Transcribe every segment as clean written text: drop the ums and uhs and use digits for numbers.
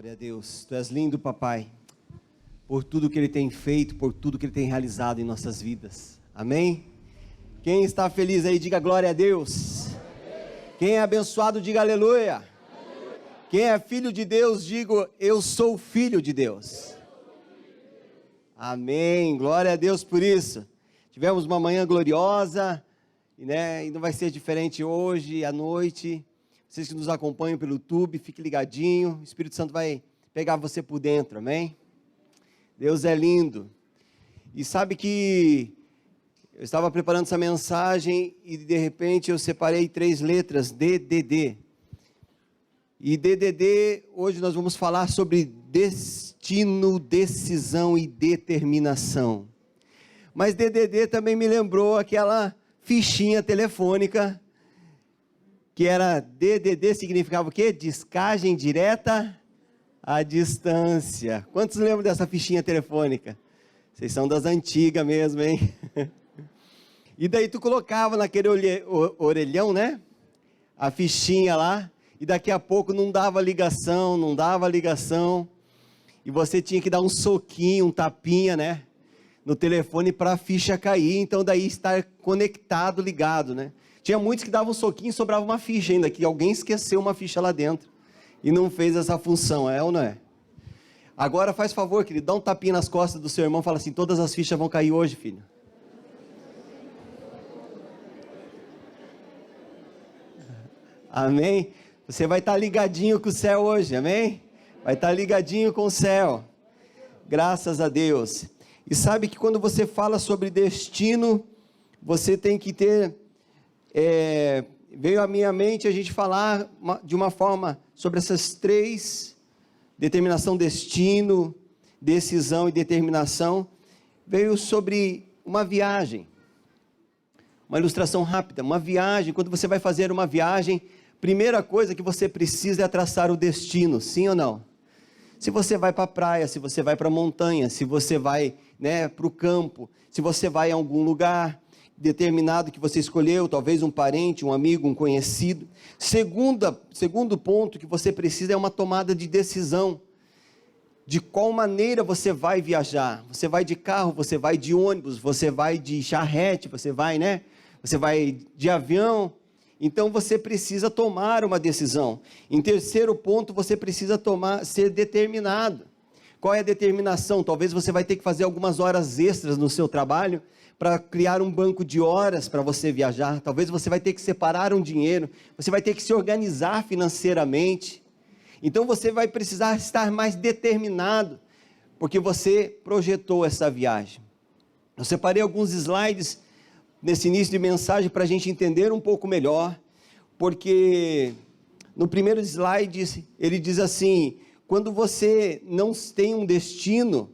Glória a Deus. Tu és lindo, papai, por tudo que Ele tem feito, por tudo que Ele tem realizado em nossas vidas. Amém? Quem está feliz aí, diga glória a Deus. Quem é abençoado, diga aleluia. Quem é filho de Deus, diga eu sou filho de Deus. Amém, glória a Deus por isso. Tivemos uma manhã gloriosa, né? E não vai ser diferente hoje à noite. Vocês que nos acompanham pelo YouTube, fique ligadinho, o Espírito Santo vai pegar você por dentro, amém? Deus é lindo. E sabe que eu estava preparando essa mensagem e de repente eu separei 3 letras, DDD. E DDD, hoje nós vamos falar sobre destino, decisão e determinação. Mas DDD também me lembrou aquela fichinha telefônica, que era DDD, significava o quê? Descagem direta à distância. Quantos lembram dessa fichinha telefônica? Vocês são das antigas mesmo, hein? E daí tu colocava naquele orelhão, né? A fichinha lá, e daqui a pouco não dava ligação, e você tinha que dar um soquinho, um tapinha, né? No telefone para a ficha cair, então daí estar conectado, ligado, né? Tinha muitos que davam um soquinho e sobrava uma ficha ainda, que alguém esqueceu uma ficha lá dentro e não fez essa função, é ou não é? Agora faz favor, querido, dá um tapinha nas costas do seu irmão e fala assim, todas as fichas vão cair hoje, filho. Amém? Você vai estar ligadinho com o céu hoje, amém? Vai estar ligadinho com o céu. Graças a Deus. E sabe que quando você fala sobre destino, você tem que ter... veio à minha mente a gente falar de uma forma sobre essas 3, determinação, destino, decisão e determinação, veio sobre uma viagem, uma ilustração rápida, uma viagem. Quando você vai fazer uma viagem, primeira coisa que você precisa é traçar o destino, sim ou não? Se você vai para a praia, se você vai para a montanha, se você vai, né, para o campo, se você vai a algum lugar determinado que você escolheu, talvez um parente, um amigo, um conhecido. Segundo ponto que você precisa é uma tomada de decisão, de qual maneira você vai viajar. Você vai de carro, você vai de ônibus, você vai de charrete, você vai de avião. Então você precisa tomar uma decisão. Em terceiro ponto, você precisa ser determinado. Qual é a determinação? Talvez você vai ter que fazer algumas horas extras no seu trabalho, para criar um banco de horas para você viajar. Talvez você vai ter que separar um dinheiro, você vai ter que se organizar financeiramente. Então você vai precisar estar mais determinado, porque você projetou essa viagem. Eu separei alguns slides nesse início de mensagem para a gente entender um pouco melhor, porque no primeiro slide ele diz assim, quando você não tem um destino,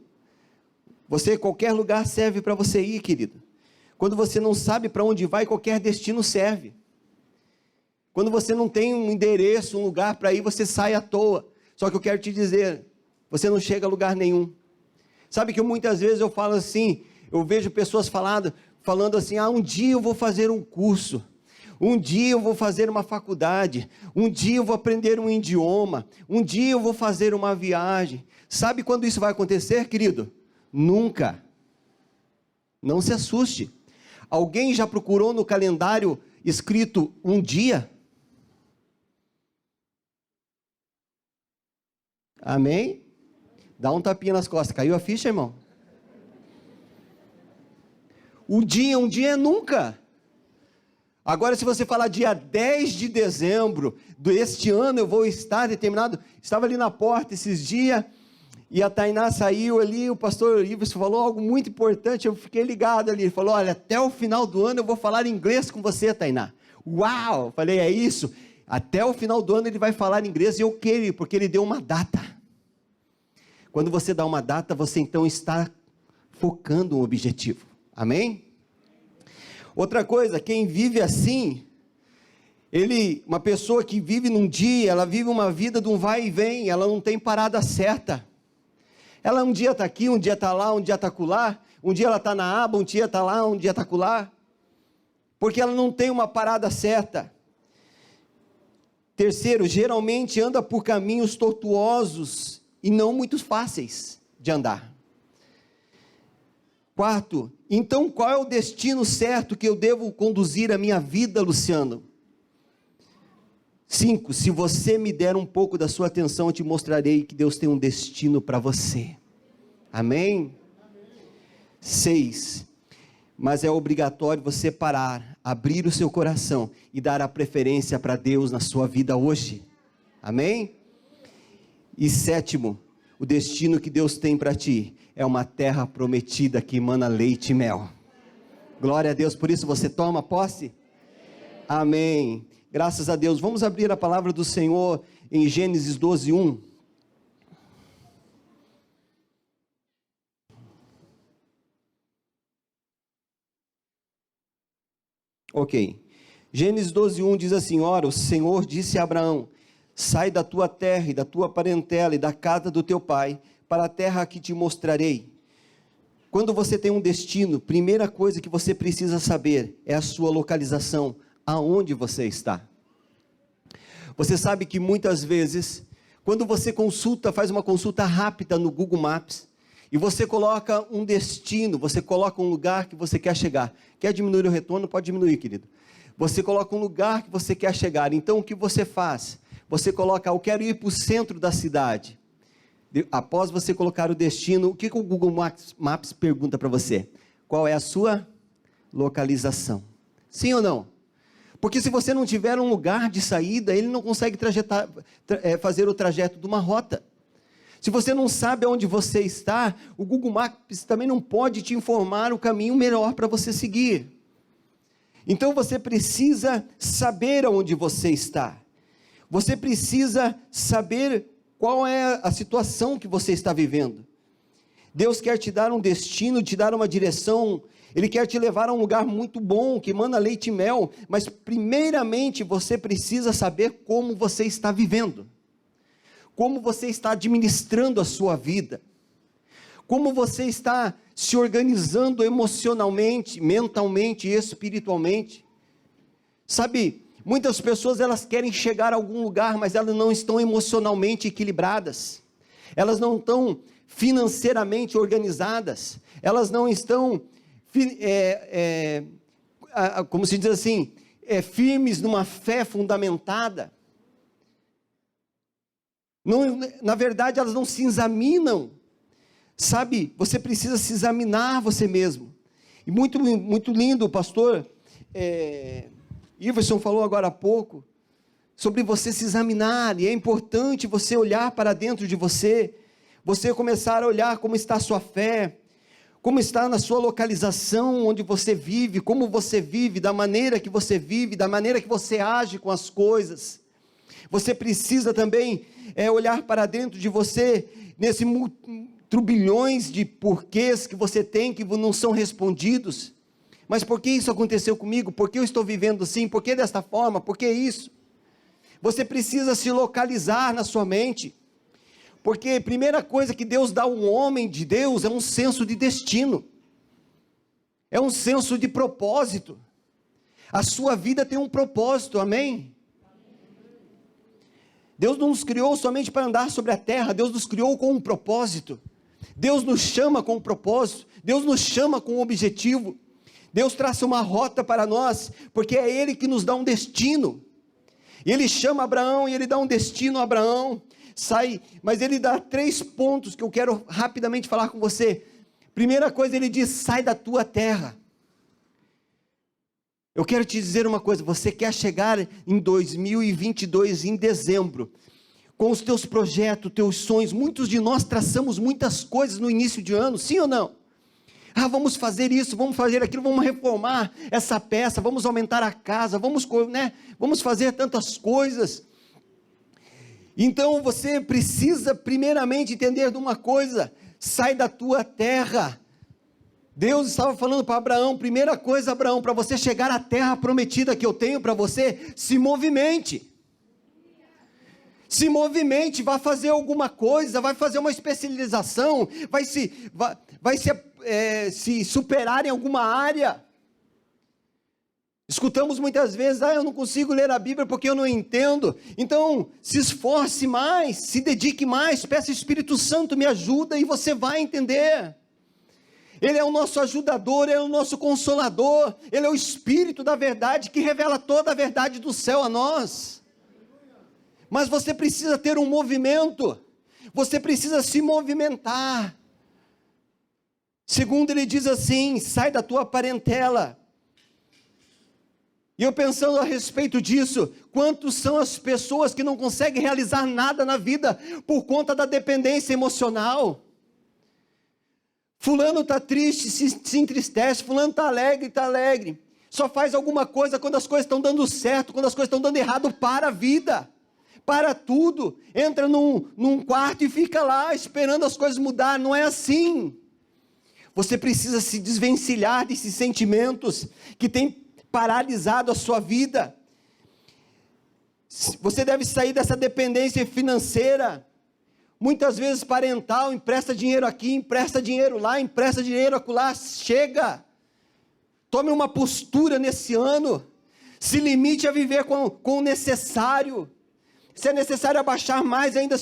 qualquer lugar serve para você ir, querido. Quando você não sabe para onde vai, qualquer destino serve. Quando você não tem um endereço, um lugar para ir, você sai à toa. Só que eu quero te dizer, você não chega a lugar nenhum. Sabe que muitas vezes eu falo assim, eu vejo pessoas falando assim, um dia eu vou fazer um curso, um dia eu vou fazer uma faculdade, um dia eu vou aprender um idioma, um dia eu vou fazer uma viagem. Sabe quando isso vai acontecer, querido? Nunca. Não se assuste. Alguém já procurou no calendário escrito um dia? Amém? Dá um tapinha nas costas. Caiu a ficha, irmão? Um dia é nunca. Agora, se você falar dia 10 de dezembro deste ano, eu vou estar determinado. Estava ali na porta esses dias. E a Tainá saiu ali, o pastor Ives falou algo muito importante, eu fiquei ligado ali, ele falou, olha, até o final do ano eu vou falar inglês com você, Tainá. Uau, falei, é isso, até o final do ano ele vai falar inglês, e eu quero, porque ele deu uma data. Quando você dá uma data, você então está focando um objetivo, amém? Outra coisa, quem vive assim, uma pessoa que vive num dia, ela vive uma vida de um vai e vem, ela não tem parada certa. Ela um dia está aqui, um dia está lá, um dia está acolá, um dia ela está na aba, um dia está lá, um dia está acolá, porque ela não tem uma parada certa. Terceiro, geralmente anda por caminhos tortuosos e não muito fáceis de andar. Quarto, então qual é o destino certo que eu devo conduzir a minha vida, Luciano? 5, se você me der um pouco da sua atenção, eu te mostrarei que Deus tem um destino para você. Amém? 6, mas é obrigatório você parar, abrir o seu coração e dar a preferência para Deus na sua vida hoje. Amém? E 7, o destino que Deus tem para ti é uma terra prometida que emana leite e mel. Glória a Deus, por isso você toma posse? Amém. Graças a Deus. Vamos abrir a palavra do Senhor em Gênesis 12, 1. Ok. Gênesis 12, 1 diz assim: ora, o Senhor disse a Abraão: sai da tua terra e da tua parentela e da casa do teu pai, para a terra que te mostrarei. Quando você tem um destino, primeira coisa que você precisa saber é a sua localização, aonde você está. Você sabe que muitas vezes, quando você faz uma consulta rápida no Google Maps, e você coloca um destino, você coloca um lugar que você quer chegar. Quer diminuir o retorno? Pode diminuir, querido. Você coloca um lugar que você quer chegar. Então, o que você faz? Você coloca: eu quero ir para o centro da cidade. Após você colocar o destino, o que o Google Maps pergunta para você? Qual é a sua localização? Sim ou não? Porque se você não tiver um lugar de saída, ele não consegue fazer o trajeto de uma rota. Se você não sabe onde você está, o Google Maps também não pode te informar o caminho melhor para você seguir. Então você precisa saber onde você está. Você precisa saber qual é a situação que você está vivendo. Deus quer te dar um destino, te dar uma direção. Ele quer te levar a um lugar muito bom, que emana leite e mel. Mas primeiramente você precisa saber como você está vivendo. Como você está administrando a sua vida, como você está se organizando emocionalmente, mentalmente e espiritualmente. Sabe, muitas pessoas elas querem chegar a algum lugar, mas elas não estão emocionalmente equilibradas, elas não estão financeiramente organizadas, elas não estão, como se diz assim, firmes numa fé fundamentada. Não, na verdade, elas não se examinam, sabe? Você precisa se examinar você mesmo. E muito lindo, o pastor Iverson falou agora há pouco, sobre você se examinar, e é importante você olhar para dentro de você começar a olhar como está a sua fé, como está na sua localização, onde você vive, como você vive, da maneira que você vive, da maneira que você age com as coisas. Você precisa também olhar para dentro de você, nesse turbilhões de porquês que você tem, que não são respondidos. Mas por que isso aconteceu comigo? Por que eu estou vivendo assim? Por que desta forma? Por que isso? Você precisa se localizar na sua mente, porque a primeira coisa que Deus dá a um homem de Deus é um senso de destino, é um senso de propósito. A sua vida tem um propósito, amém? Deus não nos criou somente para andar sobre a terra, Deus nos criou com um propósito. Deus nos chama com um propósito, Deus nos chama com um objetivo. Deus traça uma rota para nós, porque é Ele que nos dá um destino. E Ele chama Abraão e Ele dá um destino a Abraão. Mas Ele dá 3 pontos que eu quero rapidamente falar com você. Primeira coisa, Ele diz: sai da tua terra. Eu quero te dizer uma coisa: você quer chegar em 2022, em dezembro, com os teus projetos, teus sonhos. Muitos de nós traçamos muitas coisas no início de ano, sim ou não? Vamos fazer isso, vamos fazer aquilo, vamos reformar essa peça, vamos aumentar a casa, vamos fazer tantas coisas. Então você precisa primeiramente entender de uma coisa: sai da tua terra. Deus estava falando para Abraão: primeira coisa, Abraão, para você chegar à terra prometida que eu tenho para você, se movimente. Se movimente, vai fazer alguma coisa, vai fazer uma especialização, vai se superar em alguma área. Escutamos muitas vezes, eu não consigo ler a Bíblia porque eu não entendo. Então, se esforce mais, se dedique mais, peça Espírito Santo, me ajuda e você vai entender. Ele é o nosso ajudador, Ele é o nosso consolador, Ele é o Espírito da verdade que revela toda a verdade do céu a nós. Mas você precisa ter um movimento, você precisa se movimentar. Segundo, ele diz assim: sai da tua parentela. E eu pensando a respeito disso, quantos são as pessoas que não conseguem realizar nada na vida por conta da dependência emocional? Fulano está triste, se entristece, fulano está alegre. Só faz alguma coisa quando as coisas estão dando certo, quando as coisas estão dando errado, para a vida, para tudo. Entra num quarto e fica lá esperando as coisas mudar. Não é assim. Você precisa se desvencilhar desses sentimentos que têm paralisado a sua vida. Você deve sair dessa dependência financeira, muitas vezes parental, empresta dinheiro aqui, empresta dinheiro lá, empresta dinheiro acolá. Chega, tome uma postura nesse ano, se limite a viver com o necessário. Se é necessário abaixar mais ainda,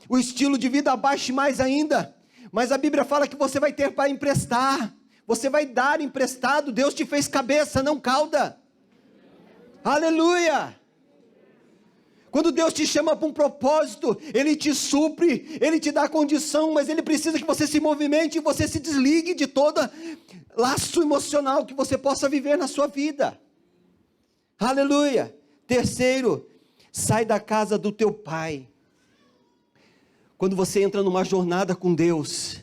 o estilo de vida, abaixe mais ainda, mas a Bíblia fala que você vai ter para emprestar, você vai dar emprestado. Deus te fez cabeça, não cauda. Aleluia! Quando Deus te chama para um propósito, Ele te supre, Ele te dá condição, mas Ele precisa que você se movimente e você se desligue de todo laço emocional que você possa viver na sua vida. Aleluia! Terceiro, sai da casa do teu pai. Quando você entra numa jornada com Deus,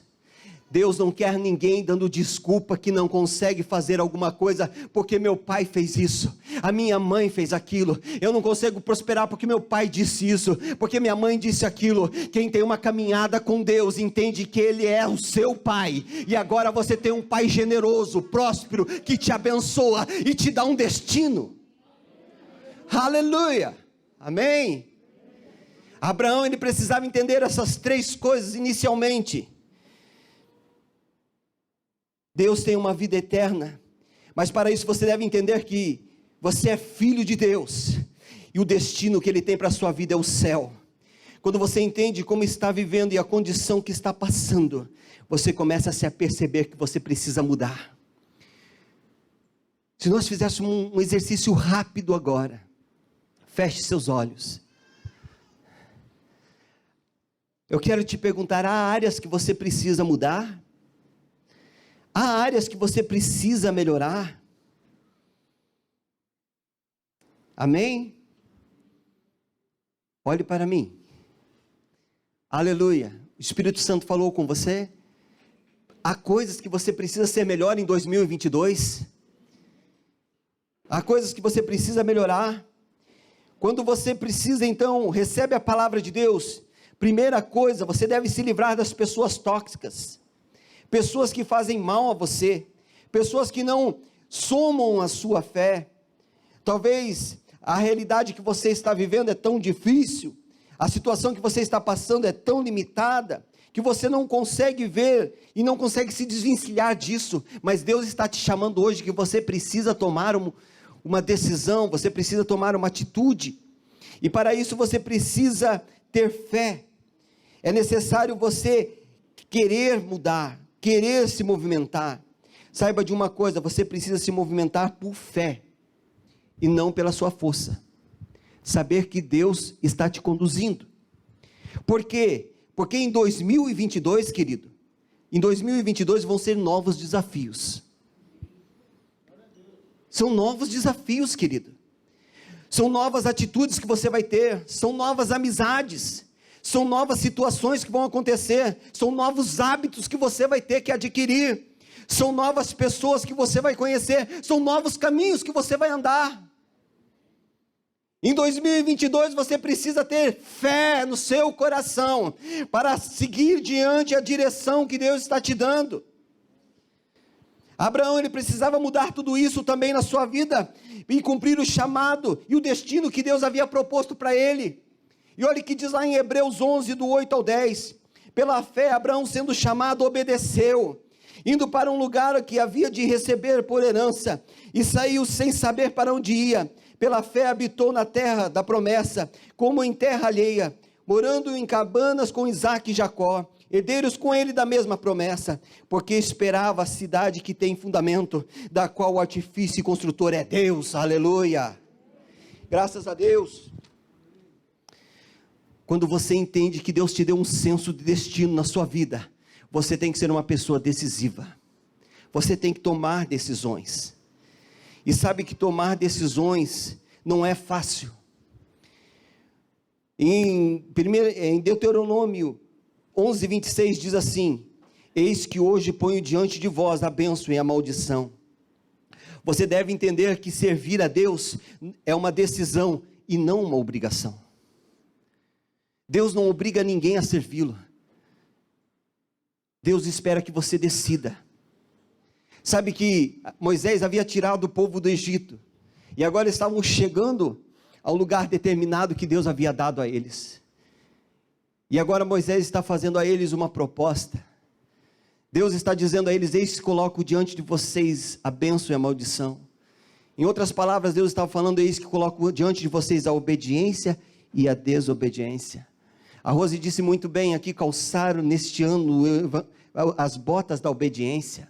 Deus não quer ninguém dando desculpa que não consegue fazer alguma coisa, porque meu pai fez isso, a minha mãe fez aquilo, eu não consigo prosperar porque meu pai disse isso, porque minha mãe disse aquilo. Quem tem uma caminhada com Deus, entende que Ele é o seu pai, e agora você tem um pai generoso, próspero, que te abençoa e te dá um destino. Aleluia, amém? Abraão, ele precisava entender essas três coisas inicialmente. Deus tem uma vida eterna, mas para isso você deve entender que você é filho de Deus, e o destino que Ele tem para a sua vida é o céu. Quando você entende como está vivendo e a condição que está passando, você começa a se aperceber que você precisa mudar. Se nós fizéssemos um exercício rápido agora, feche seus olhos. Eu quero te perguntar, há áreas que você precisa mudar? Há áreas que você precisa melhorar? Amém? Olhe para mim. Aleluia. O Espírito Santo falou com você? Há coisas que você precisa ser melhor em 2022? Há coisas que você precisa melhorar? Quando você precisa, então, recebe a palavra de Deus. Primeira coisa, você deve se livrar das pessoas tóxicas. Pessoas que fazem mal a você, pessoas que não somam a sua fé. Talvez a realidade que você está vivendo é tão difícil, a situação que você está passando é tão limitada, que você não consegue ver e não consegue se desvencilhar disso, mas Deus está te chamando hoje que você precisa tomar uma decisão, você precisa tomar uma atitude, e para isso você precisa ter fé. É necessário você querer mudar, querer se movimentar. Saiba de uma coisa, você precisa se movimentar por fé, e não pela sua força. Saber que Deus está te conduzindo. Por quê? Porque em 2022, querido, em 2022 vão ser novos desafios. São novos desafios, querido. São novas atitudes que você vai ter, são novas amizades, são novas situações que vão acontecer, são novos hábitos que você vai ter que adquirir, são novas pessoas que você vai conhecer, são novos caminhos que você vai andar. Em 2022 você precisa ter fé no seu coração, para seguir diante a direção que Deus está te dando. Abraão, ele precisava mudar tudo isso também na sua vida, e cumprir o chamado e o destino que Deus havia proposto para ele. E olha o que diz lá em Hebreus 11, do 8 ao 10, pela fé Abraão sendo chamado obedeceu, indo para um lugar que havia de receber por herança, e saiu sem saber para onde ia. Pela fé habitou na terra da promessa, como em terra alheia, morando em cabanas com Isaque e Jacó, herdeiros com ele da mesma promessa, porque esperava a cidade que tem fundamento, da qual o artifício e construtor é Deus. Aleluia! Graças a Deus. Quando você entende que Deus te deu um senso de destino na sua vida, você tem que ser uma pessoa decisiva. Você tem que tomar decisões. E sabe que tomar decisões não é fácil. Em Deuteronômio 11:26 diz assim: eis que hoje ponho diante de vós a bênção e a maldição. Você deve entender que servir a Deus é uma decisão e não uma obrigação. Deus não obriga ninguém a servi-lo. Deus espera que você decida. Sabe que Moisés havia tirado o povo do Egito, e agora estavam chegando ao lugar determinado que Deus havia dado a eles. E agora Moisés está fazendo a eles uma proposta. Deus está dizendo a eles: eis que coloco diante de vocês a bênção e a maldição. Em outras palavras, Deus estava falando: eis que coloco diante de vocês a obediência e a desobediência. A Rose disse muito bem aqui: calçaram neste ano as botas da obediência.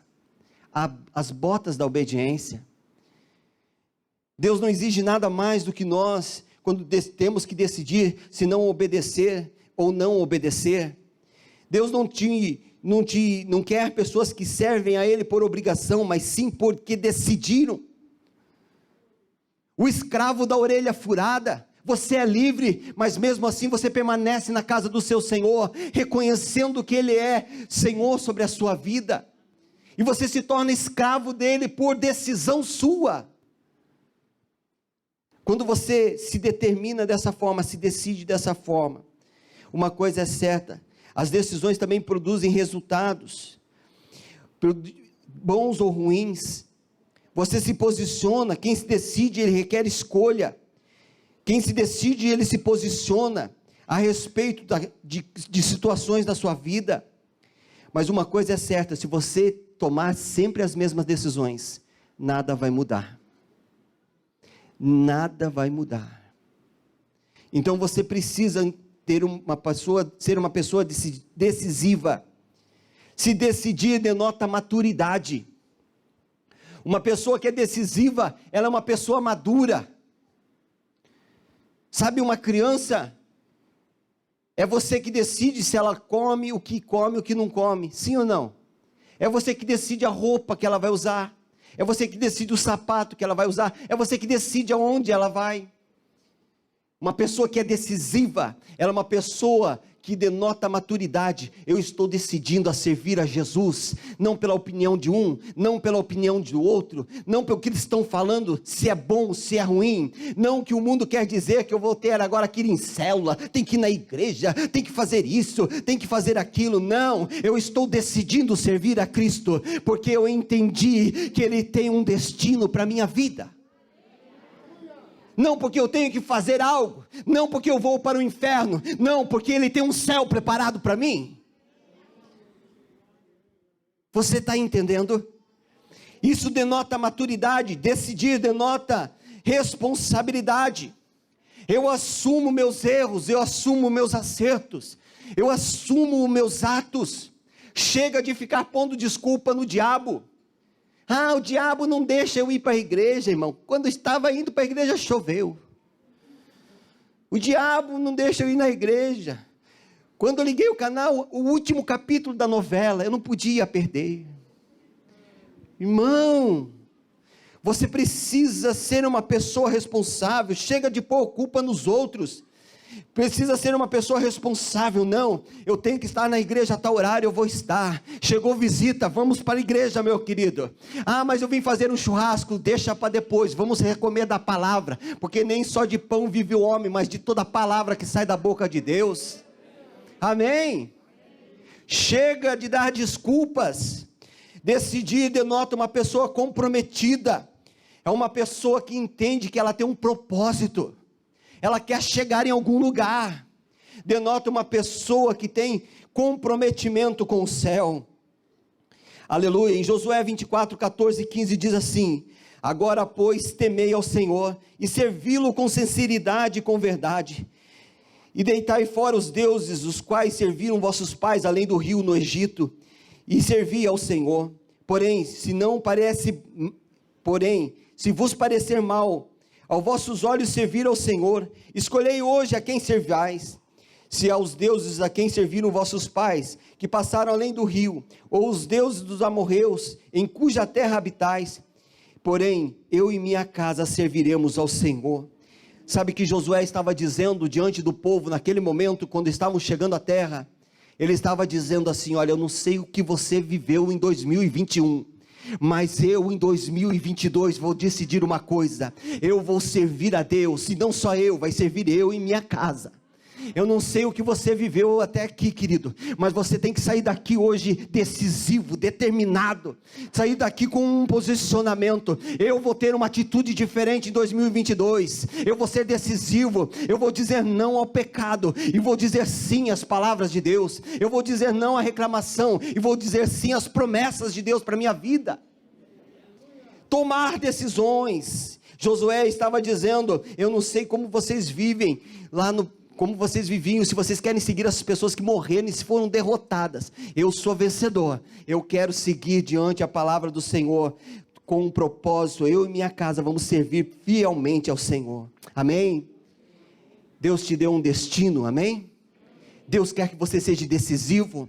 As botas da obediência. Deus não exige nada mais do que nós, quando temos que decidir se não obedecer ou não obedecer. Deus não quer pessoas que servem a Ele por obrigação, mas sim porque decidiram. O escravo da orelha furada, você é livre, mas mesmo assim você permanece na casa do seu Senhor, reconhecendo que Ele é Senhor sobre a sua vida, e você se torna escravo dele por decisão sua. Quando você se determina dessa forma, se decide dessa forma, uma coisa é certa: as decisões também produzem resultados, bons ou ruins. Você se posiciona. Quem se decide, ele requer escolha. Quem se decide, ele se posiciona a respeito de situações da sua vida. Mas uma coisa é certa: se você tomar sempre as mesmas decisões, nada vai mudar. Nada vai mudar. Então você precisa ser uma pessoa decisiva. Se decidir denota maturidade. Uma pessoa que é decisiva, ela é uma pessoa madura. Sabe, uma criança, é você que decide se ela come, o que não come, sim ou não? É você que decide a roupa que ela vai usar. É você que decide o sapato que ela vai usar. É você que decide aonde ela vai. Uma pessoa que é decisiva, ela é uma pessoa que denota maturidade. Eu estou decidindo a servir a Jesus, não pela opinião de um, não pela opinião do outro, não pelo que eles estão falando, se é bom, se é ruim, não que o mundo quer dizer que eu vou ter agora que ir em célula, tem que ir na igreja, tem que fazer isso, tem que fazer aquilo. Não, eu estou decidindo servir a Cristo, porque eu entendi que Ele tem um destino para a minha vida. Não porque eu tenho que fazer algo, não porque eu vou para o inferno, não, porque Ele tem um céu preparado para mim. Você está entendendo? Isso denota maturidade. Decidir denota responsabilidade. Eu assumo meus erros, eu assumo meus acertos, eu assumo meus atos. Chega de ficar pondo desculpa no diabo. Ah, o diabo não deixa eu ir para a igreja, irmão. Quando estava indo para a igreja, choveu. O diabo não deixa eu ir na igreja. Quando eu liguei o canal, o último capítulo da novela, eu não podia perder. Irmão, você precisa ser uma pessoa responsável. Chega de pôr culpa nos outros. Precisa ser uma pessoa responsável. Não, eu tenho que estar na igreja a tal horário, eu vou estar. Chegou visita, vamos para a igreja, meu querido. Ah, mas eu vim fazer um churrasco, deixa para depois. Vamos comer da palavra, porque nem só de pão vive o homem, mas de toda a palavra que sai da boca de Deus. Amém? Chega de dar desculpas. Decidir denota uma pessoa comprometida. É uma pessoa que entende que ela tem um propósito. Ela quer chegar em algum lugar. Denota uma pessoa que tem comprometimento com o céu. Aleluia. Em Josué 24, 14 e 15 diz assim: agora, pois, temei ao Senhor, e servi-lo com sinceridade e com verdade, e deitai fora os deuses, os quais serviram vossos pais, além do rio no Egito, e servi ao Senhor. Porém, se vos parecer mal aos vossos olhos servir ao Senhor, escolhei hoje a quem servais, se aos deuses a quem serviram vossos pais, que passaram além do rio, ou os deuses dos amorreus, em cuja terra habitais. Porém, eu e minha casa serviremos ao Senhor. Sabe que Josué estava dizendo diante do povo, naquele momento, quando estavam chegando à terra, ele estava dizendo assim: olha, eu não sei o que você viveu em 2021, mas eu em 2022 vou decidir uma coisa: eu vou servir a Deus, e não só eu, vai servir eu e minha casa. Eu não sei o que você viveu até aqui, querido, mas você tem que sair daqui hoje decisivo, determinado, sair daqui com um posicionamento. Eu vou ter uma atitude diferente em 2022, eu vou ser decisivo, eu vou dizer não ao pecado, e vou dizer sim às palavras de Deus, eu vou dizer não à reclamação, e vou dizer sim às promessas de Deus para a minha vida. Tomar decisões. Josué estava dizendo: eu não sei como vocês vivem como vocês viviam, se vocês querem seguir essas pessoas que morreram e se foram derrotadas. Eu sou vencedor, eu quero seguir diante a palavra do Senhor, com um propósito. Eu e minha casa vamos servir fielmente ao Senhor, amém? Deus te deu um destino, amém? Deus quer que você seja decisivo,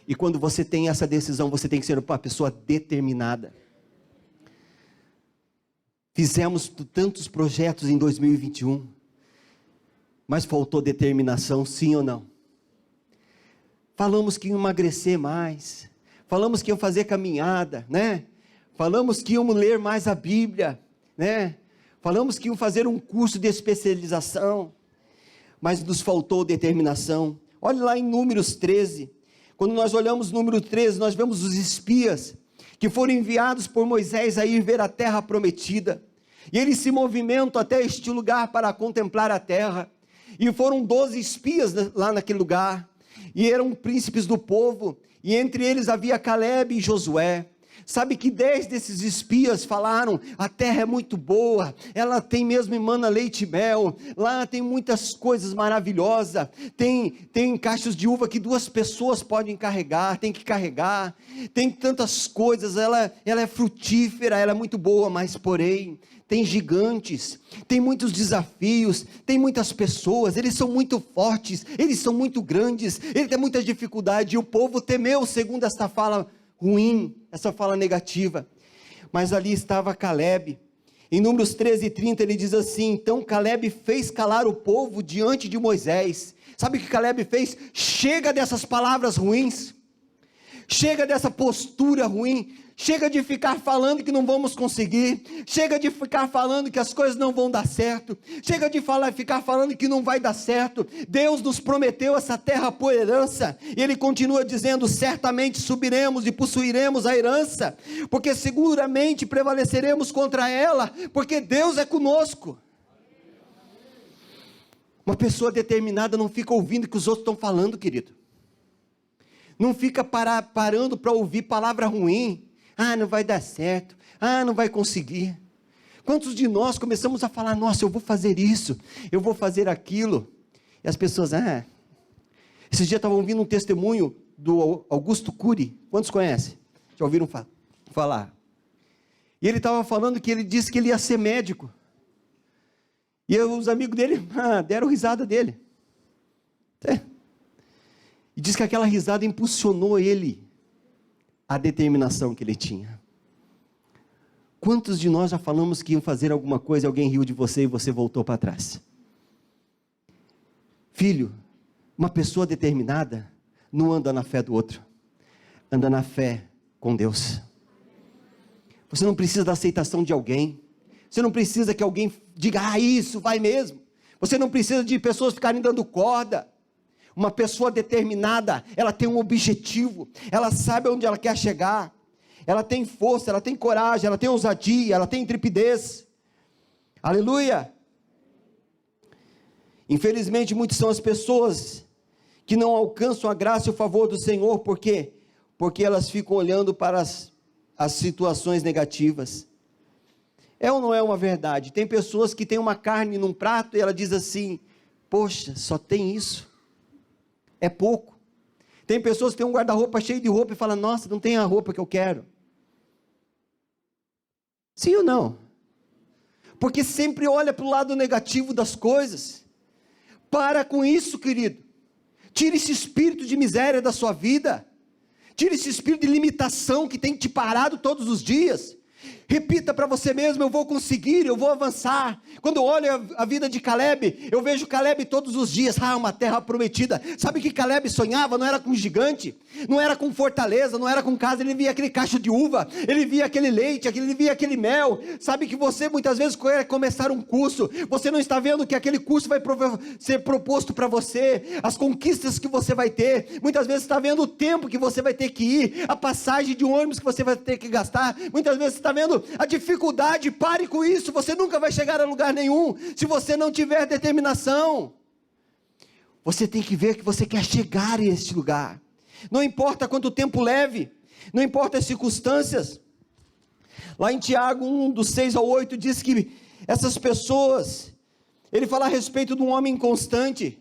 e quando você tem essa decisão, você tem que ser uma pessoa determinada. Fizemos tantos projetos em 2021, mas faltou determinação, sim ou não? Falamos que iam emagrecer mais, falamos que iam fazer caminhada, né? Falamos que iam ler mais a Bíblia, né? Falamos que iam fazer um curso de especialização, mas nos faltou determinação. Olhe lá em Números 13, quando nós olhamos número 13, nós vemos os espias, que foram enviados por Moisés a ir ver a terra prometida, e eles se movimentam até este lugar para contemplar a terra. E foram 12 espias lá naquele lugar, e eram príncipes do povo, e entre eles havia Caleb e Josué. Sabe que 10 desses espias falaram: a terra é muito boa, ela tem mesmo, emana leite e mel, lá tem muitas coisas maravilhosas, tem cachos de uva que 2 pessoas podem carregar, tem tantas coisas, ela é frutífera, ela é muito boa, mas porém, tem gigantes, tem muitos desafios, tem muitas pessoas, eles são muito fortes, eles são muito grandes, ele tem muita dificuldade, e o povo temeu, segundo esta fala ruim, essa fala negativa. Mas ali estava Caleb. Em Números 13:30 ele diz assim: então Caleb fez calar o povo diante de Moisés. Sabe o que Caleb fez? Chega dessas palavras ruins, chega dessa postura ruim, chega de ficar falando que não vamos conseguir, chega de ficar falando que as coisas não vão dar certo, chega de ficar falando que não vai dar certo. Deus nos prometeu essa terra por herança, e ele continua dizendo: certamente subiremos e possuiremos a herança, porque seguramente prevaleceremos contra ela, porque Deus é conosco. Uma pessoa determinada não fica ouvindo o que os outros estão falando, querido, não fica parando para ouvir palavra ruim. Ah, não vai dar certo, ah, não vai conseguir. Quantos de nós começamos a falar: nossa, eu vou fazer isso, eu vou fazer aquilo, e as pessoas, esses dias estavam ouvindo um testemunho do Augusto Cury. Quantos conhecem? Já ouviram falar? E ele estava falando que ele disse que ele ia ser médico, e os amigos dele deram risada dele, e diz que aquela risada impulsionou ele, a determinação que ele tinha. Quantos de nós já falamos que iam fazer alguma coisa, alguém riu de você e você voltou para trás? Filho, uma pessoa determinada não anda na fé do outro, anda na fé com Deus. Você não precisa da aceitação de alguém, você não precisa que alguém diga: isso, vai mesmo. Você não precisa de pessoas ficarem dando corda. Uma pessoa determinada, ela tem um objetivo, ela sabe onde ela quer chegar, ela tem força, ela tem coragem, ela tem ousadia, ela tem intrepidez. Aleluia! Infelizmente, muitas são as pessoas que não alcançam a graça e o favor do Senhor, porque porque elas ficam olhando para as situações negativas. É ou não é uma verdade? Tem pessoas que têm uma carne num prato e ela diz assim: poxa, só tem isso? É pouco. Tem pessoas que têm um guarda-roupa cheio de roupa e falam: nossa, não tem a roupa que eu quero. Sim ou não? Porque sempre olha para o lado negativo das coisas. Para com isso, querido. Tire esse espírito de miséria da sua vida. Tire esse espírito de limitação que tem te parado todos os dias. Repita para você mesmo: eu vou conseguir, eu vou avançar. Quando eu olho a vida de Caleb, eu vejo Caleb todos os dias: uma terra prometida. Sabe que Caleb sonhava? Não era com gigante, não era com fortaleza, não era com casa. Ele via aquele cacho de uva, ele via aquele leite, ele via aquele mel. Sabe que você muitas vezes quer começar um curso, você não está vendo que aquele curso vai ser proposto para você, as conquistas que você vai ter. Muitas vezes está vendo o tempo que você vai ter que ir, a passagem de ônibus que você vai ter que gastar. Muitas vezes está vendo a dificuldade. Pare com isso, você nunca vai chegar a lugar nenhum, se você não tiver determinação. Você tem que ver que você quer chegar a este lugar, não importa quanto tempo leve, não importa as circunstâncias. Lá em Tiago 1, do 6 ao 8, diz que essas pessoas, ele fala a respeito de um homem inconstante.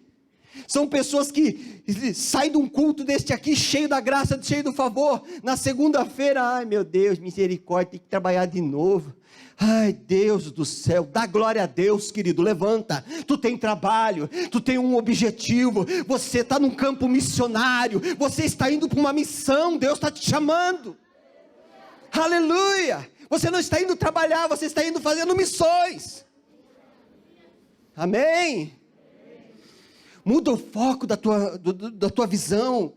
São pessoas que saem de um culto deste aqui, cheio da graça, cheio do favor. Na segunda-feira: ai meu Deus, misericórdia, tem que trabalhar de novo. Ai Deus do céu, dá glória a Deus, querido, levanta. Tu tem trabalho, tu tem um objetivo, você está num campo missionário, você está indo para uma missão, Deus está te chamando. Aleluia! Você não está indo trabalhar, você está indo fazendo missões. Amém? Muda o foco da tua visão.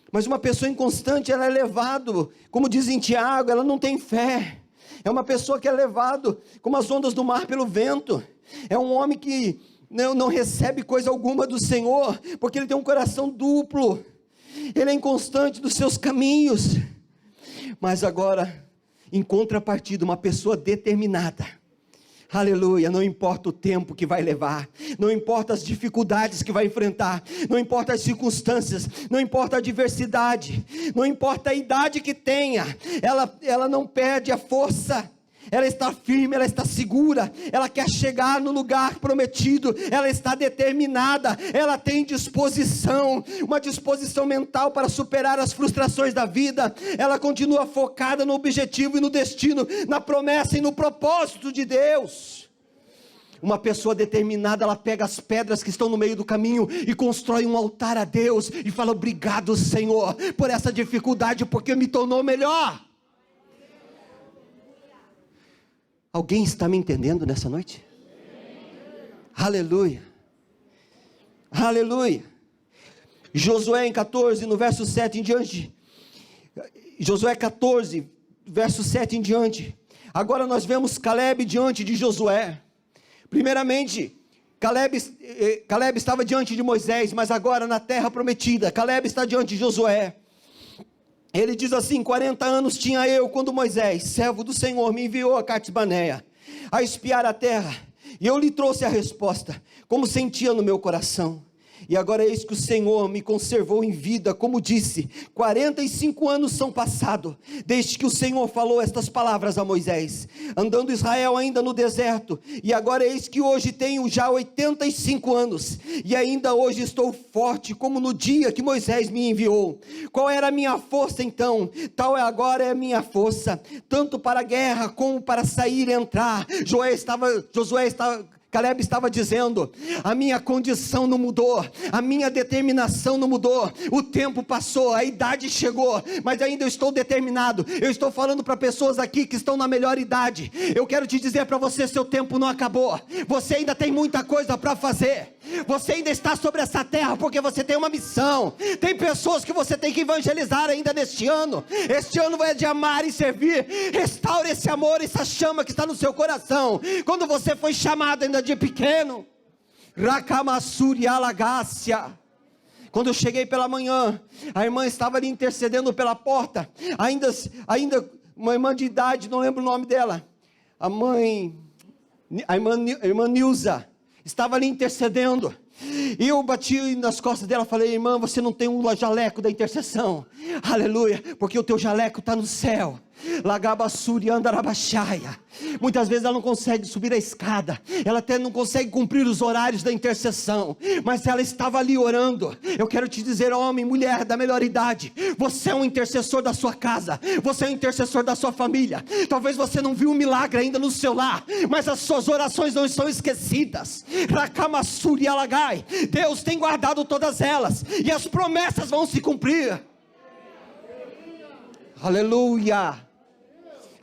Mas uma pessoa inconstante, ela é levado, como diz em Tiago, ela não tem fé. É uma pessoa que é levado como as ondas do mar pelo vento. É um homem que não recebe coisa alguma do Senhor, porque ele tem um coração duplo. Ele é inconstante dos seus caminhos. Mas agora, em contrapartida, uma pessoa determinada. Aleluia, não importa o tempo que vai levar, não importa as dificuldades que vai enfrentar, não importa as circunstâncias, não importa a adversidade, não importa a idade que tenha, ela não perde a força, ela está firme, ela está segura, ela quer chegar no lugar prometido, ela está determinada, ela tem disposição, uma disposição mental para superar as frustrações da vida. Ela continua focada no objetivo e no destino, na promessa e no propósito de Deus. Uma pessoa determinada, ela pega as pedras que estão no meio do caminho e constrói um altar a Deus e fala: obrigado, Senhor, por essa dificuldade, porque me tornou melhor. Alguém está me entendendo nessa noite? Aleluia, aleluia. Josué em 14, no verso 7 em diante, Josué 14, verso 7 em diante, agora nós vemos Caleb diante de Josué. Primeiramente, Caleb estava diante de Moisés, mas agora na terra prometida, Caleb está diante de Josué. Ele diz assim: 40 anos tinha eu, quando Moisés, servo do Senhor, me enviou a Cades-Barneia, a espiar a terra, e eu lhe trouxe a resposta, como sentia no meu coração. E agora eis que o Senhor me conservou em vida, como disse. 45 anos são passados, desde que o Senhor falou estas palavras a Moisés, andando Israel ainda no deserto, e agora eis que hoje tenho já 85 anos, e ainda hoje estou forte, como no dia que Moisés me enviou. Qual era a minha força então? Tal agora é a minha força, tanto para a guerra, como para sair e entrar. Caleb estava dizendo: a minha condição não mudou, a minha determinação não mudou, o tempo passou, a idade chegou, mas ainda eu estou determinado. Eu estou falando para pessoas aqui que estão na melhor idade. Eu quero te dizer para você: seu tempo não acabou, você ainda tem muita coisa para fazer, você ainda está sobre essa terra porque você tem uma missão. Tem pessoas que você tem que evangelizar ainda neste ano. Este ano é de amar e servir. Restaure esse amor, essa chama que está no seu coração. Quando você foi chamado ainda de pequeno, Racamassuri Alagácia. Quando eu cheguei pela manhã, a irmã estava ali intercedendo pela porta, ainda uma irmã de idade, não lembro o nome dela, a irmã Nilza, estava ali intercedendo, E eu bati nas costas dela, falei: irmã, você não tem um jaleco da intercessão. Aleluia, porque o teu jaleco está no céu. Muitas vezes ela não consegue subir a escada, ela até não consegue cumprir os horários da intercessão, mas ela estava ali orando. Eu quero te dizer, homem, mulher da melhor idade, você é um intercessor da sua casa, você é um intercessor da sua família. Talvez você não viu um milagre ainda no seu lar, mas as suas orações não estão esquecidas. Deus tem guardado todas elas, e as promessas vão se cumprir. Aleluia,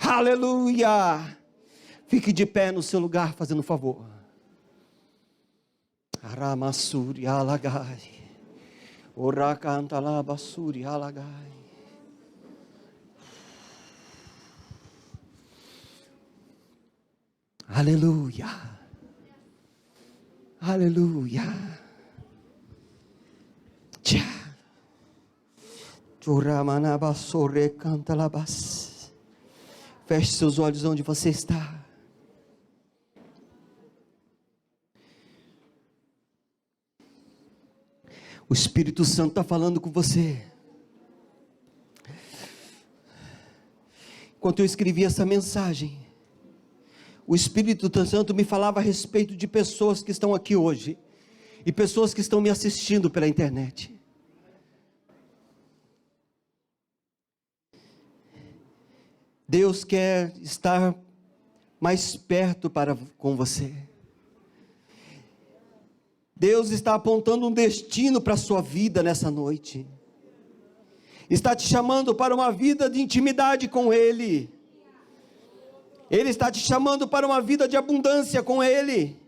aleluia. Fique de pé no seu lugar, fazendo um favor. Aramassuri alagai, oracantalabasuri alagai. Aleluia, aleluia. Tchau. Feche seus olhos onde você está. O Espírito Santo está falando com você. Enquanto eu escrevi essa mensagem, o Espírito Santo me falava a respeito de pessoas que estão aqui hoje e pessoas que estão me assistindo pela internet. Deus quer estar mais perto com você. Deus está apontando um destino para a sua vida nessa noite. Está te chamando para uma vida de intimidade com Ele. Ele está te chamando para uma vida de abundância com Ele.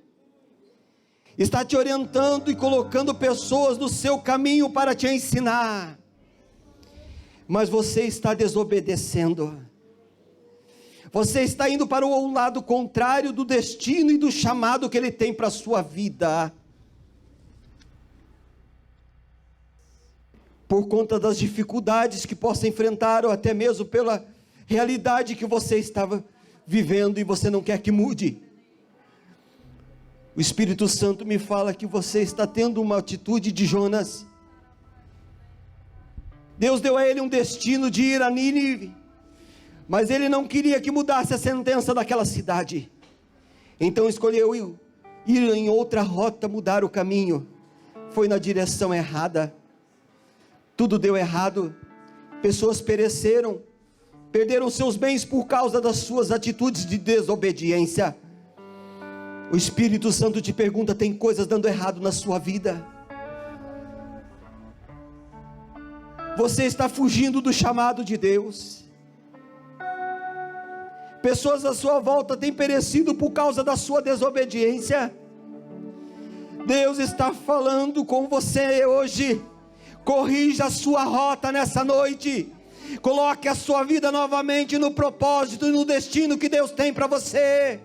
Está te orientando e colocando pessoas no seu caminho para te ensinar. Mas você está desobedecendo. Você está indo para o lado contrário do destino e do chamado que Ele tem para a sua vida. Por conta das dificuldades que possa enfrentar, ou até mesmo pela realidade que você estava vivendo e você não quer que mude. O Espírito Santo me fala que você está tendo uma atitude de Jonas. Deus deu a ele um destino de ir a Nínive, mas ele não queria que mudasse a sentença daquela cidade. Então escolheu ir em outra rota, mudar o caminho. Foi na direção errada. Tudo deu errado. Pessoas pereceram, perderam seus bens por causa das suas atitudes de desobediência. O Espírito Santo te pergunta: tem coisas dando errado na sua vida? Você está fugindo do chamado de Deus. Pessoas à sua volta têm perecido por causa da sua desobediência. Deus está falando com você hoje. Corrija a sua rota nessa noite. Coloque a sua vida novamente no propósito e no destino que Deus tem para você.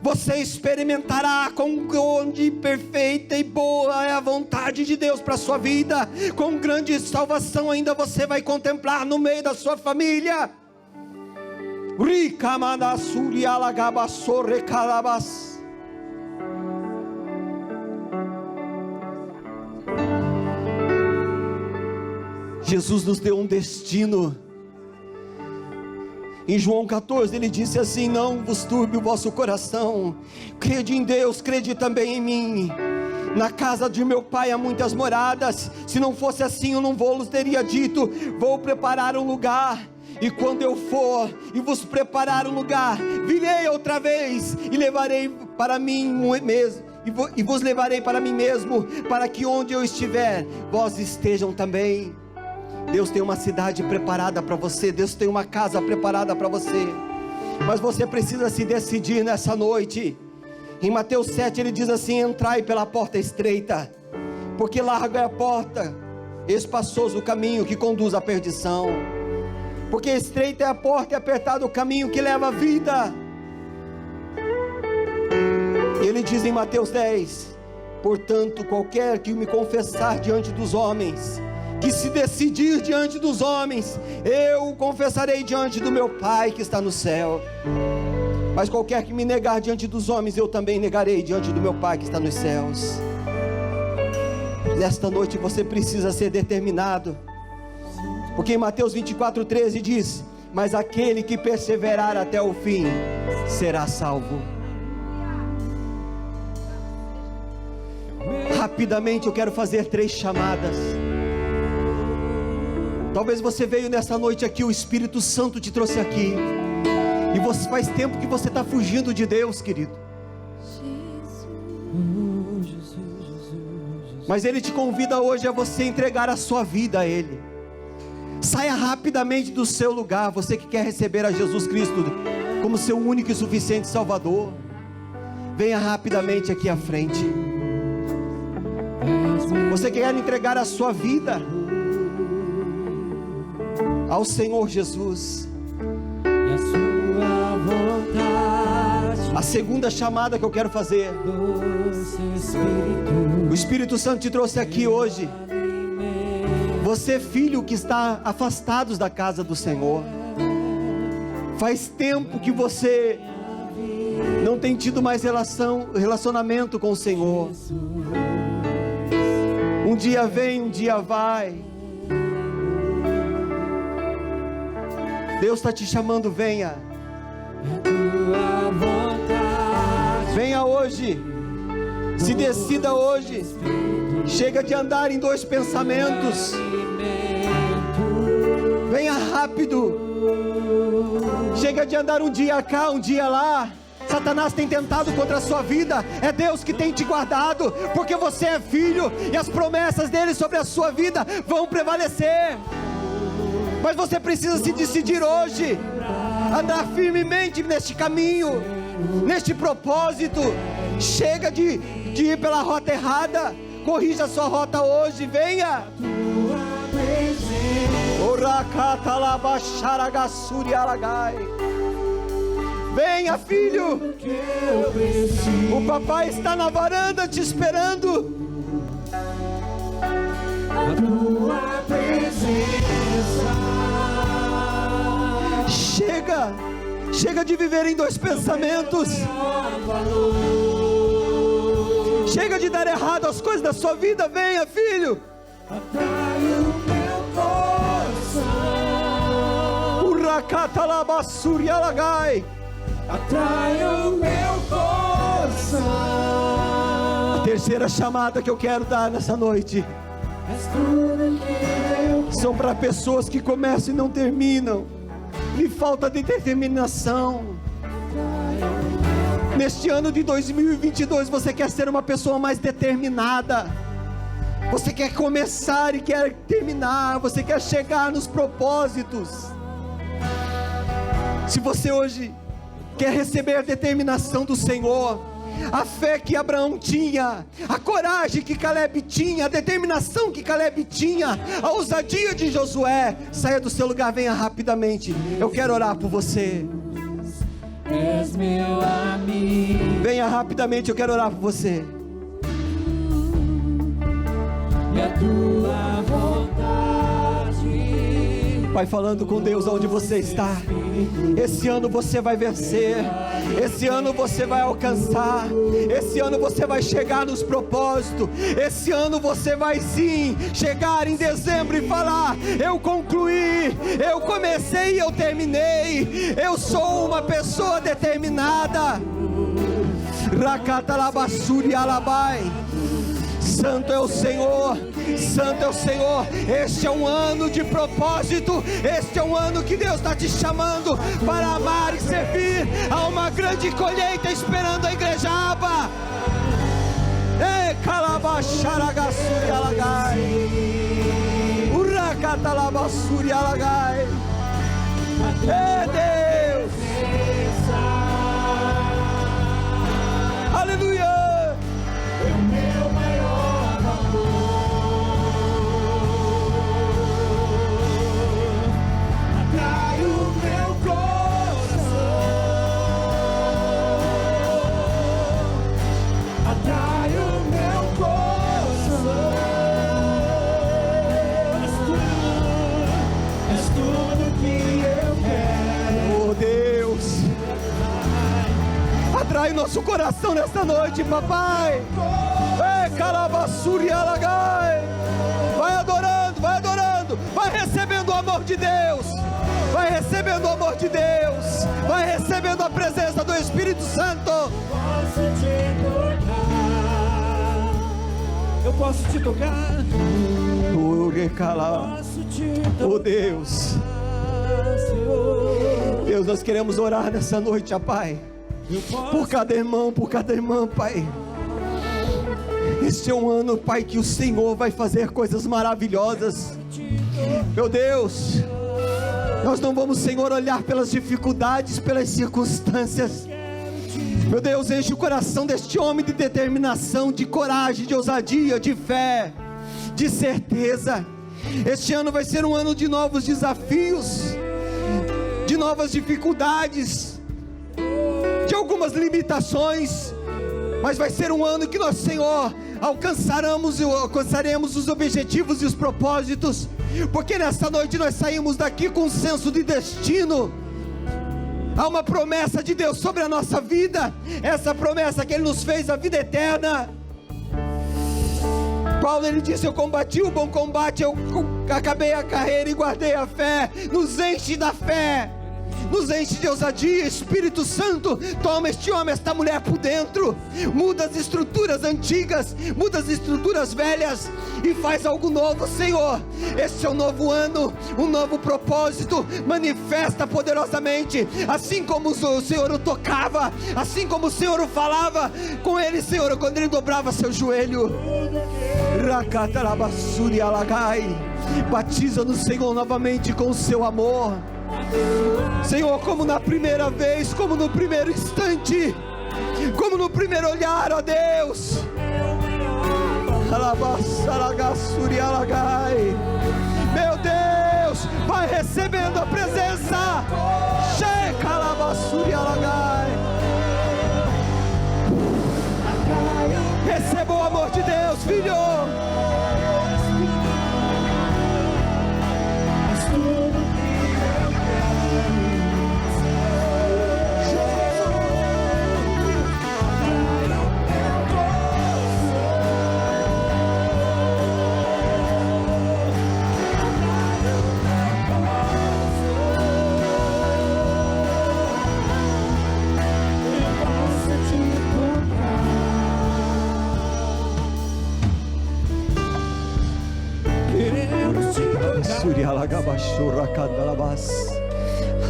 Você experimentará quão grande, perfeita e boa é a vontade de Deus para a sua vida. Quão grande salvação ainda você vai contemplar no meio da sua família. Jesus nos deu um destino. Em João 14 ele disse assim: não vos turbe o vosso coração, crede em Deus, crede também em mim. Na casa de meu pai há muitas moradas, se não fosse assim eu não vos teria dito, vou preparar um lugar. E quando eu for e vos preparar um lugar, virei outra vez e levarei para mim mesmo, e vos levarei para mim mesmo, para que onde eu estiver, vós estejam também. Deus tem uma cidade preparada para você, Deus tem uma casa preparada para você, mas você precisa se decidir nessa noite. Em Mateus 7 ele diz assim: entrai pela porta estreita, porque larga é a porta, espaçoso o caminho que conduz à perdição. Porque estreita é a porta e apertado o caminho que leva à vida. Ele diz em Mateus 10: portanto qualquer que me confessar diante dos homens, que se decidir diante dos homens, eu o confessarei diante do meu Pai que está no céu. Mas qualquer que me negar diante dos homens, eu também negarei diante do meu Pai que está nos céus. Nesta noite você precisa ser determinado, porque em Mateus 24:13 diz: mas aquele que perseverar até o fim será salvo. Rapidamente eu quero fazer 3 chamadas. Talvez você veio nessa noite aqui, o Espírito Santo te trouxe aqui, e você faz tempo que você está fugindo de Deus, querido. Mas Ele te convida hoje a você entregar a sua vida a Ele. Saia rapidamente do seu lugar, você que quer receber a Jesus Cristo como seu único e suficiente Salvador. Venha rapidamente aqui à frente. Você que quer entregar a sua vida ao Senhor Jesus. A segunda chamada que eu quero fazer. O Espírito Santo te trouxe aqui hoje. Você, filho que está afastado da casa do Senhor. Faz tempo que você não tem tido mais relacionamento com o Senhor. Um dia vem, um dia vai. Deus está te chamando, venha. Venha hoje. Se decida hoje. Chega de andar em 2 pensamentos. Venha rápido. Chega de andar um dia cá, um dia lá. Satanás tem tentado contra a sua vida. É Deus que tem te guardado, porque você é filho, e as promessas dele sobre a sua vida vão prevalecer. Mas você precisa se decidir hoje, andar firmemente neste caminho, neste propósito. Chega de ir pela rota errada. Corrija a sua rota hoje. Venha. Venha, filho. O papai está na varanda te esperando. A tua presença. Chega de viver em 2 pensamentos. Chega de dar errado as coisas da sua vida. Venha, filho. Atrai o meu coração. Uracatalabassurialagai. Atrai o meu coração. A terceira chamada que eu quero dar nessa noite são para pessoas que começam e não terminam. Lhe falta de determinação. Neste ano de 2022 você quer ser uma pessoa mais determinada. Você quer começar e quer terminar. Você quer chegar nos propósitos. Se você hoje quer receber a determinação do Senhor, a fé que Abraão tinha, a coragem que Caleb tinha, a determinação que Caleb tinha, a ousadia de Josué, saia do seu lugar, venha rapidamente. Eu quero orar por você. És meu amigo. Venha rapidamente, eu quero orar por você. E a tua vontade. Vai falando com Deus onde você está. Esse ano você vai vencer. Esse ano você vai alcançar. Esse ano você vai chegar nos propósitos. Esse ano você vai sim chegar em dezembro e falar: eu concluí, eu comecei e eu terminei. Eu sou uma pessoa determinada. Rakatalabassuri alabai. Santo é o Senhor, Santo é o Senhor. Este é um ano de propósito. Este é um ano que Deus está te chamando para amar e servir. Há uma grande colheita esperando a igreja Aba. Ei, calabacharagasuri alagai. Uracatalabassuri alagai. Ei, Deus. Aleluia. Atraia o nosso coração nesta noite, papai. Vai adorando, vai adorando. Vai recebendo o amor de Deus. Vai recebendo o amor de Deus. Vai recebendo a presença do Espírito Santo. Eu posso te tocar. Oh Deus. Deus, nós queremos orar nessa noite, ó Pai, por cada irmão, Pai. Este é um ano, Pai, que o Senhor vai fazer coisas maravilhosas. Meu Deus, nós não vamos, Senhor, olhar pelas dificuldades, pelas circunstâncias. Meu Deus, enche o coração deste homem de determinação, de coragem, de ousadia, de fé, de certeza. Este ano vai ser um ano de novos desafios, de novas dificuldades, de algumas limitações, mas vai ser um ano que nós, Senhor, alcançaremos os objetivos e os propósitos, porque nesta noite nós saímos daqui com um senso de destino. Há uma promessa de Deus sobre a nossa vida, essa promessa que Ele nos fez, a vida eterna. Paulo, ele disse: eu combati o bom combate, eu acabei a carreira e guardei a fé. Nos enche da fé, nos enche de ousadia. Espírito Santo, toma este homem, esta mulher por dentro, muda as estruturas antigas, muda as estruturas velhas e faz algo novo, Senhor. Este é um novo ano, um novo propósito. Manifesta poderosamente, assim como o Senhor o tocava, assim como o Senhor o falava com ele, Senhor, quando ele dobrava seu joelho. Batiza-nos, Senhor, novamente com o seu amor, Senhor, como na primeira vez, como no primeiro instante, como no primeiro olhar, ó Deus. Meu Deus, vai recebendo a presença. Receba o amor de Deus, filho.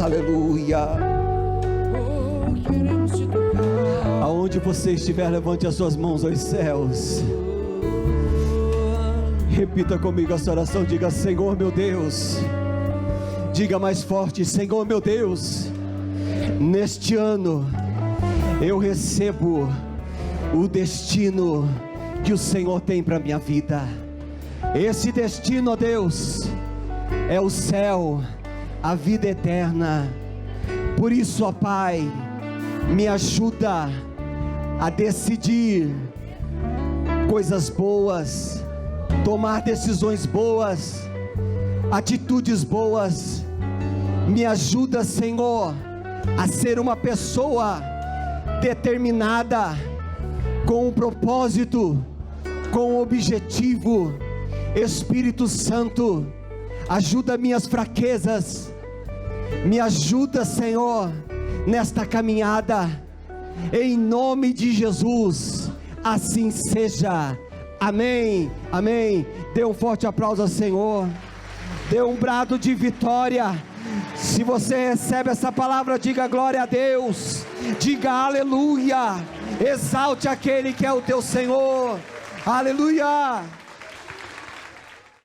Aleluia. Aonde você estiver, levante as suas mãos aos céus. Repita comigo essa oração. Diga: Senhor meu Deus. Diga mais forte: Senhor meu Deus, neste ano eu recebo o destino que o Senhor tem para a minha vida. Esse destino, ó Deus, é o céu, a vida eterna. Por isso, ó Pai, me ajuda a decidir coisas boas, tomar decisões boas, atitudes boas. Me ajuda, Senhor, a ser uma pessoa determinada, com um propósito, com um objetivo. Espírito Santo, ajuda minhas fraquezas, me ajuda, Senhor, nesta caminhada, em nome de Jesus, assim seja, amém, amém. Dê um forte aplauso ao Senhor, dê um brado de vitória. Se você recebe essa palavra, diga glória a Deus, diga aleluia, exalte aquele que é o teu Senhor, aleluia.